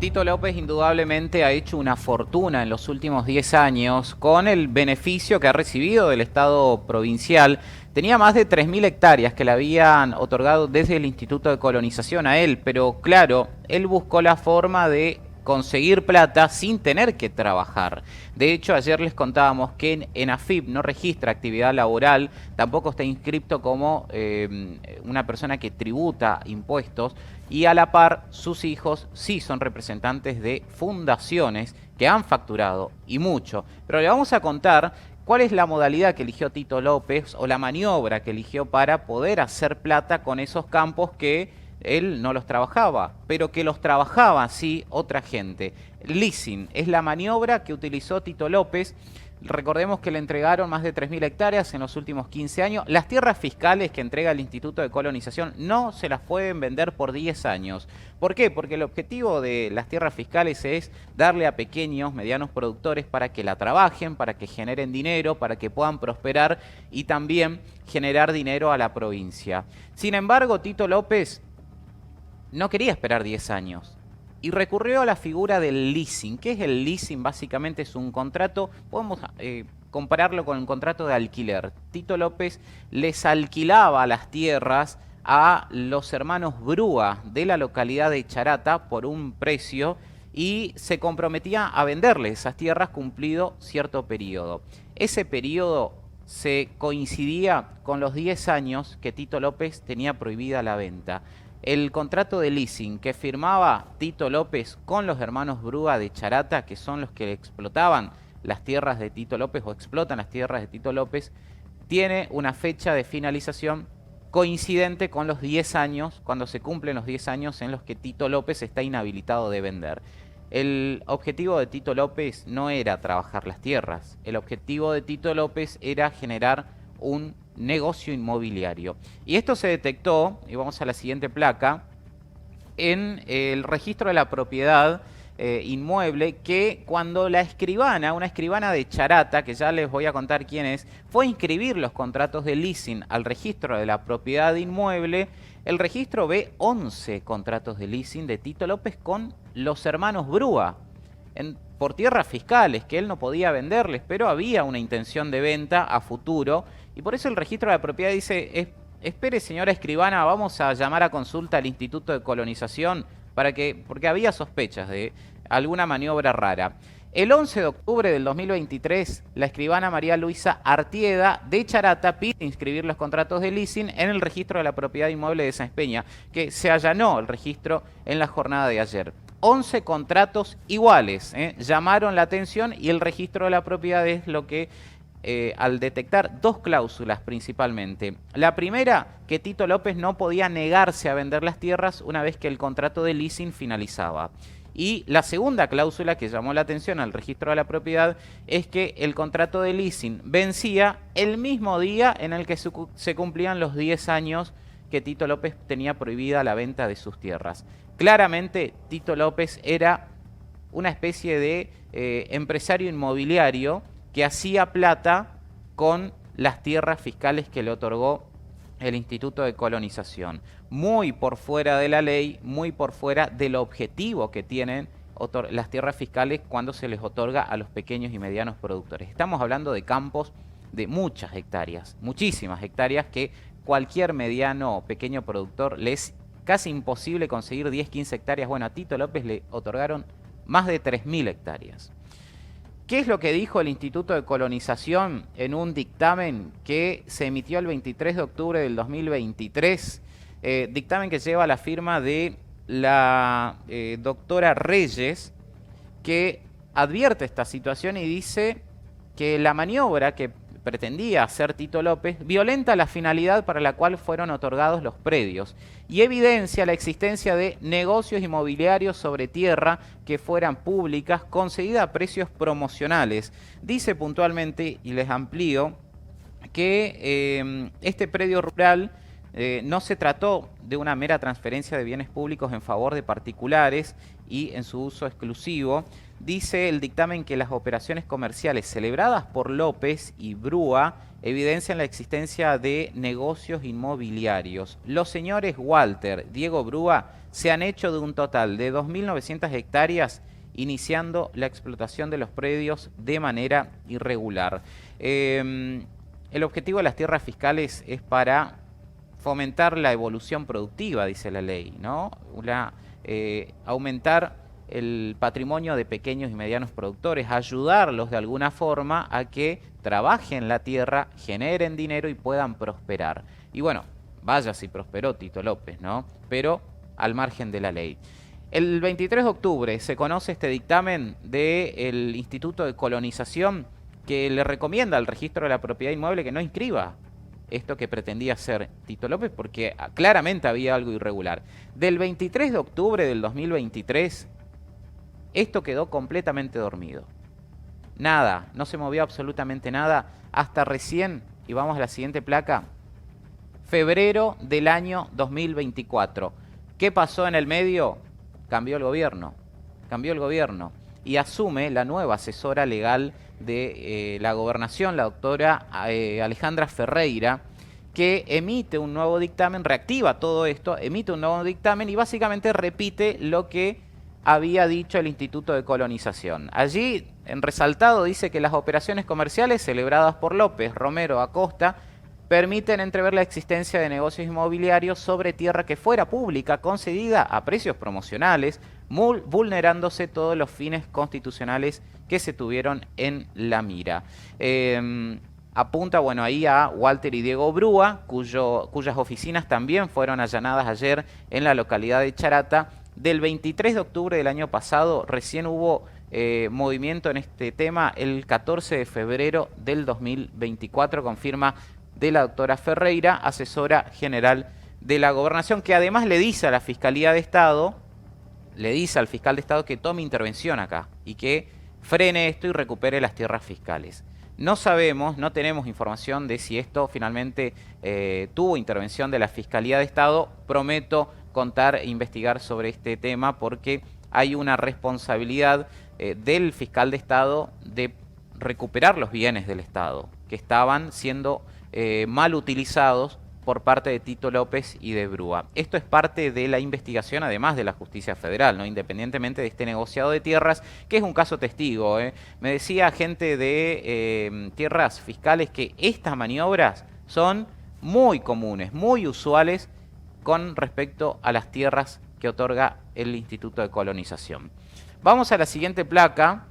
Tito López indudablemente ha hecho una fortuna en los últimos 10 años con el beneficio que ha recibido del Estado provincial. Tenía más de 3.000 hectáreas que le habían otorgado desde el Instituto de Colonización a él, pero claro, él buscó la forma de conseguir plata sin tener que trabajar. De hecho, ayer les contábamos que en AFIP no registra actividad laboral, tampoco está inscrito como una persona que tributa impuestos, y a la par sus hijos sí son representantes de fundaciones que han facturado y mucho. Pero le vamos a contar cuál es la modalidad que eligió Tito López o la maniobra que eligió para poder hacer plata con esos campos que él no los trabajaba, pero que los trabajaba sí otra gente. Leasing es la maniobra que utilizó Tito López. Recordemos que le entregaron más de 3.000 hectáreas en los últimos 15 años. Las tierras fiscales que entrega el Instituto de Colonización no se las pueden vender por 10 años. ¿Por qué? Porque el objetivo de las tierras fiscales es darle a pequeños, medianos productores para que la trabajen, para que generen dinero, para que puedan prosperar y también generar dinero a la provincia. Sin embargo, Tito López no quería esperar 10 años y recurrió a la figura del leasing. ¿Qué es el leasing? Básicamente es un contrato, podemos compararlo con un contrato de alquiler. Tito López les alquilaba las tierras a los hermanos Brúa de la localidad de Charata por un precio y se comprometía a venderles esas tierras cumplido cierto periodo. Ese periodo se coincidía con los 10 años que Tito López tenía prohibida la venta. El contrato de leasing que firmaba Tito López con los hermanos Brúa de Charata, que son los que explotaban las tierras de Tito López o explotan las tierras de Tito López, tiene una fecha de finalización coincidente con los 10 años, cuando se cumplen los 10 años en los que Tito López está inhabilitado de vender. El objetivo de Tito López no era trabajar las tierras, el objetivo de Tito López era generar un negocio inmobiliario. Y esto se detectó, y vamos a la siguiente placa, en el registro de la propiedad inmueble, que cuando la escribana, una escribana de Charata, que ya les voy a contar quién es, fue a inscribir los contratos de leasing al registro de la propiedad inmueble, el registro ve 11 contratos de leasing de Tito López con los hermanos Brúa, por tierras fiscales que él no podía venderles, pero había una intención de venta a futuro, y por eso el registro de la propiedad dice: espere, señora escribana, vamos a llamar a consulta al Instituto de Colonización porque había sospechas de alguna maniobra rara. El 11 de octubre del 2023, la escribana María Luisa Artieda de Charata pide inscribir los contratos de leasing en el registro de la propiedad inmueble de Sáenz Peña, que se allanó el registro en la jornada de ayer. 11 contratos iguales, llamaron la atención, y el registro de la propiedad es lo que, al detectar dos cláusulas principalmente. La primera, que Tito López no podía negarse a vender las tierras una vez que el contrato de leasing finalizaba. Y la segunda cláusula que llamó la atención al registro de la propiedad es que el contrato de leasing vencía el mismo día en el que se cumplían los 10 años que Tito López tenía prohibida la venta de sus tierras. Claramente Tito López era una especie de empresario inmobiliario que hacía plata con las tierras fiscales que le otorgó el Instituto de Colonización. Muy por fuera de la ley, muy por fuera del objetivo que tienen las tierras fiscales cuando se les otorga a los pequeños y medianos productores. Estamos hablando de campos de muchas hectáreas, muchísimas hectáreas, que cualquier mediano o pequeño productor le es casi imposible conseguir 10, 15 hectáreas. Bueno, a Tito López le otorgaron más de 3.000 hectáreas. ¿Qué es lo que dijo el Instituto de Colonización en un dictamen que se emitió el 23 de octubre del 2023? Dictamen que lleva la firma de la doctora Reyes, que advierte esta situación y dice que la maniobra que pretendía hacer Tito López violenta la finalidad para la cual fueron otorgados los predios y evidencia la existencia de negocios inmobiliarios sobre tierra que fueran públicas concedida a precios promocionales. Dice puntualmente, y les amplío, que este predio rural No se trató de una mera transferencia de bienes públicos en favor de particulares y en su uso exclusivo. Dice el dictamen que las operaciones comerciales celebradas por López y Brúa evidencian la existencia de negocios inmobiliarios. Los señores Walter, Diego Brúa se han hecho de un total de 2.900 hectáreas, iniciando la explotación de los predios de manera irregular. El objetivo de las tierras fiscales es para fomentar la evolución productiva, dice la ley, ¿no? Aumentar el patrimonio de pequeños y medianos productores, ayudarlos de alguna forma a que trabajen la tierra, generen dinero y puedan prosperar. Y bueno, vaya si prosperó Tito López, ¿no? Pero al margen de la ley. El 23 de octubre se conoce este dictamen del Instituto de Colonización que le recomienda al registro de la propiedad inmueble que no inscriba esto que pretendía hacer Tito López porque claramente había algo irregular. Del 23 de octubre del 2023, esto quedó completamente dormido. Nada, no se movió absolutamente nada hasta recién, y vamos a la siguiente placa, febrero del año 2024. ¿Qué pasó en el medio? Cambió el gobierno y asume la nueva asesora legal de la gobernación, la doctora Alejandra Ferreira, que emite un nuevo dictamen, reactiva todo esto, emite un nuevo dictamen y básicamente repite lo que había dicho el Instituto de Colonización. Allí, en resaltado, dice que las operaciones comerciales celebradas por López, Romero, Acosta, permiten entrever la existencia de negocios inmobiliarios sobre tierra que fuera pública, concedida a precios promocionales, vulnerándose todos los fines constitucionales que se tuvieron en la mira. Apunta, bueno, ahí a Walter y Diego Brúa, cuyas oficinas también fueron allanadas ayer en la localidad de Charata. Del 23 de octubre del año pasado, recién hubo movimiento en este tema. El 14 de febrero del 2024, confirma de la doctora Ferreira, asesora general de la gobernación, que además le dice a la Fiscalía de Estado, le dice al fiscal de Estado que tome intervención acá y que frene esto y recupere las tierras fiscales. No sabemos, no tenemos información de si esto finalmente tuvo intervención de la Fiscalía de Estado. Prometo contar e investigar sobre este tema porque hay una responsabilidad del fiscal de Estado de recuperar los bienes del Estado que estaban siendo mal utilizados por parte de Tito López y de Brúa. Esto es parte de la investigación, además de la justicia federal, ¿no? Independientemente de este negociado de tierras, que es un caso testigo. Me decía gente de tierras fiscales que estas maniobras son muy comunes, muy usuales con respecto a las tierras que otorga el Instituto de Colonización. Vamos a la siguiente placa.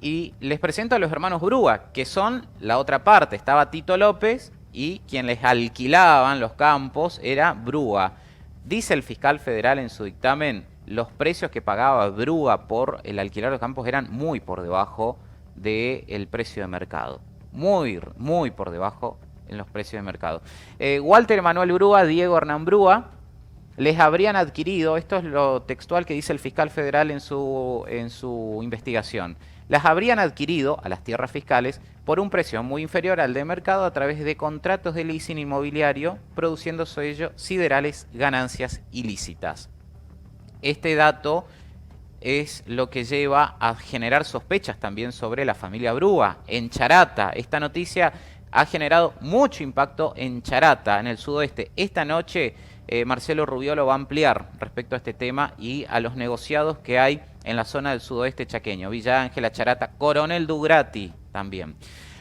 Y les presento a los hermanos Brúa, que son la otra parte. Estaba Tito López y quien les alquilaban los campos era Brúa. Dice el fiscal federal en su dictamen, los precios que pagaba Brúa por el alquilar los campos eran muy por debajo del precio de mercado. Muy por debajo en los precios de mercado. Walter Manuel Brúa, Diego Hernán Brúa, les habrían adquirido, esto es lo textual que dice el fiscal federal en su investigación, las habrían adquirido a las tierras fiscales por un precio muy inferior al de mercado a través de contratos de leasing inmobiliario, produciendo sobre ello siderales ganancias ilícitas. Este dato es lo que lleva a generar sospechas también sobre la familia Brúa. En Charata, esta noticia ha generado mucho impacto en Charata, en el sudoeste. Esta noche Marcelo Rubiolo va a ampliar respecto a este tema y a los negociados que hay en la zona del sudoeste chaqueño. Villa Ángela, Charata, Coronel Dugrati también.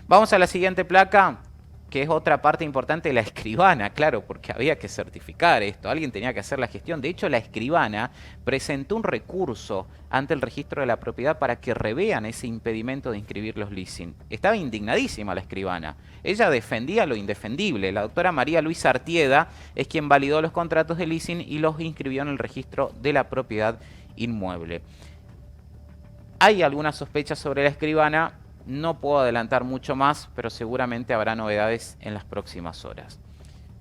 Vamos a la siguiente placa, que es otra parte importante, la escribana, claro, porque había que certificar esto, alguien tenía que hacer la gestión. De hecho, la escribana presentó un recurso ante el registro de la propiedad para que revean ese impedimento de inscribir los leasing. Estaba indignadísima la escribana. Ella defendía lo indefendible. La doctora María Luisa Artieda es quien validó los contratos de leasing y los inscribió en el registro de la propiedad inmueble. Hay algunas sospechas sobre la escribana. No puedo adelantar mucho más, pero seguramente habrá novedades en las próximas horas.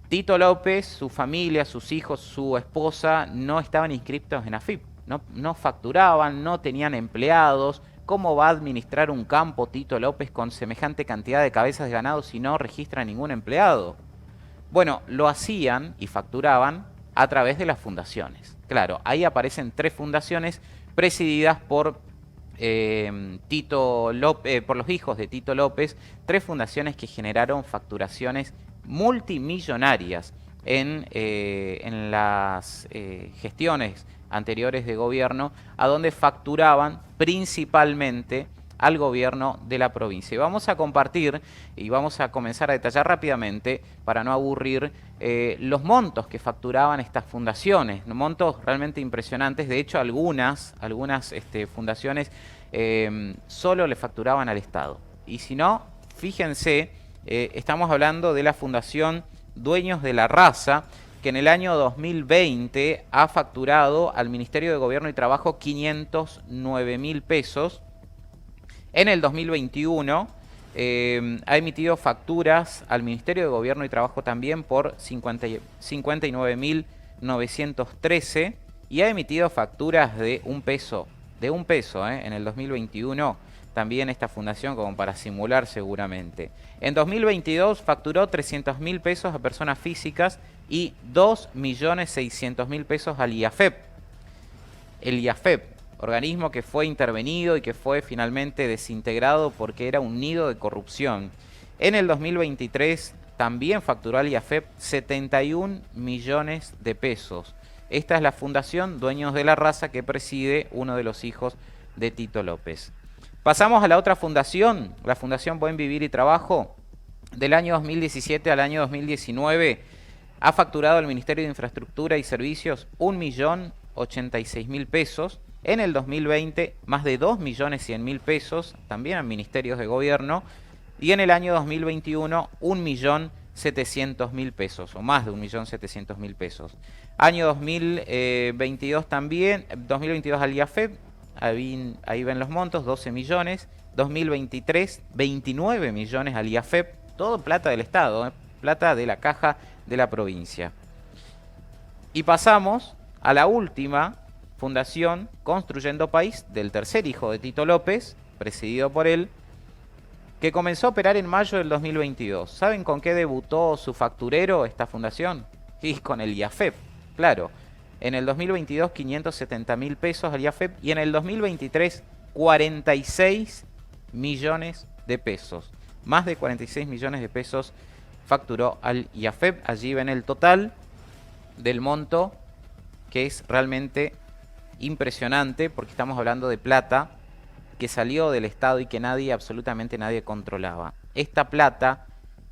Tito López, su familia, sus hijos, su esposa no estaban inscritos en AFIP, no facturaban, no tenían empleados. ¿Cómo va a administrar un campo Tito López con semejante cantidad de cabezas de ganado si no registra ningún empleado? Bueno, lo hacían y facturaban a través de las fundaciones. Claro, ahí aparecen 3 fundaciones presididas por Tito López, por los hijos de Tito López, 3 fundaciones que generaron facturaciones multimillonarias en las gestiones anteriores de gobierno, a donde facturaban principalmente al gobierno de la provincia. Y vamos a compartir y vamos a comenzar a detallar rápidamente, para no aburrir, los montos que facturaban estas fundaciones, montos realmente impresionantes. De hecho, algunas fundaciones solo le facturaban al Estado. Y si no, fíjense, estamos hablando de la Fundación Dueños de la Raza, que en el año 2020 ha facturado al Ministerio de Gobierno y Trabajo 509.000 pesos. En el 2021 ha emitido facturas al Ministerio de Gobierno y Trabajo también por 59.913 y ha emitido facturas de un peso, en el 2021 también esta fundación, como para simular seguramente. En 2022 facturó 300.000 pesos a personas físicas y 2.600.000 pesos al IAFEP. El IAFEP, organismo que fue intervenido y que fue finalmente desintegrado porque era un nido de corrupción. En el 2023 también facturó al IAFEP 71 millones de pesos. Esta es la Fundación Dueños de la Raza que preside uno de los hijos de Tito López. Pasamos a la otra fundación, la Fundación Buen Vivir y Trabajo. Del año 2017 al año 2019 ha facturado al Ministerio de Infraestructura y Servicios 1.086.000 pesos. En el 2020 más de 2.100.000 pesos, también a ministerios de gobierno. Y en el año 2021 1.700.000 pesos, o más de 1.700.000 pesos. Año 2022 también, 2022 al IAFEP. Ahí ven los montos, 12 millones. 2023, 29 millones al IAFEP. Todo plata del Estado, plata de la caja de la provincia. Y pasamos a la última fundación, Construyendo País, del tercer hijo de Tito López, presidido por él, que comenzó a operar en mayo del 2022. ¿Saben con qué debutó su facturero esta fundación? Sí, con el IAFEP, claro. En el 2022 570.000 pesos al IAFEP y en el 2023 46 millones de pesos. Más de 46 millones de pesos facturó al IAFEP. Allí ven el total del monto, que es realmente impresionante, porque estamos hablando de plata que salió del Estado y que absolutamente nadie controlaba. Esta plata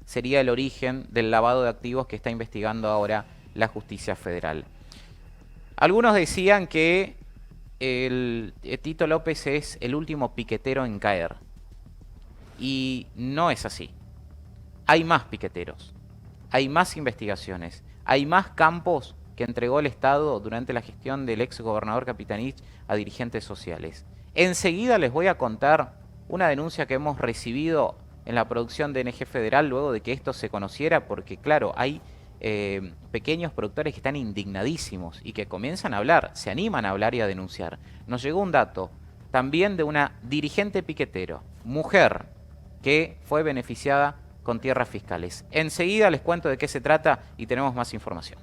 sería el origen del lavado de activos que está investigando ahora la Justicia Federal. Algunos decían que Tito López es el último piquetero en caer. Y no es así. Hay más piqueteros, hay más investigaciones, hay más campos que entregó el Estado durante la gestión del ex gobernador Capitanich a dirigentes sociales. Enseguida les voy a contar una denuncia que hemos recibido en la producción de NG Federal luego de que esto se conociera, porque claro, hay pequeños productores que están indignadísimos y que comienzan a hablar, se animan a hablar y a denunciar. Nos llegó un dato también de una dirigente piquetero, mujer, que fue beneficiada con tierras fiscales. Enseguida les cuento de qué se trata y tenemos más información.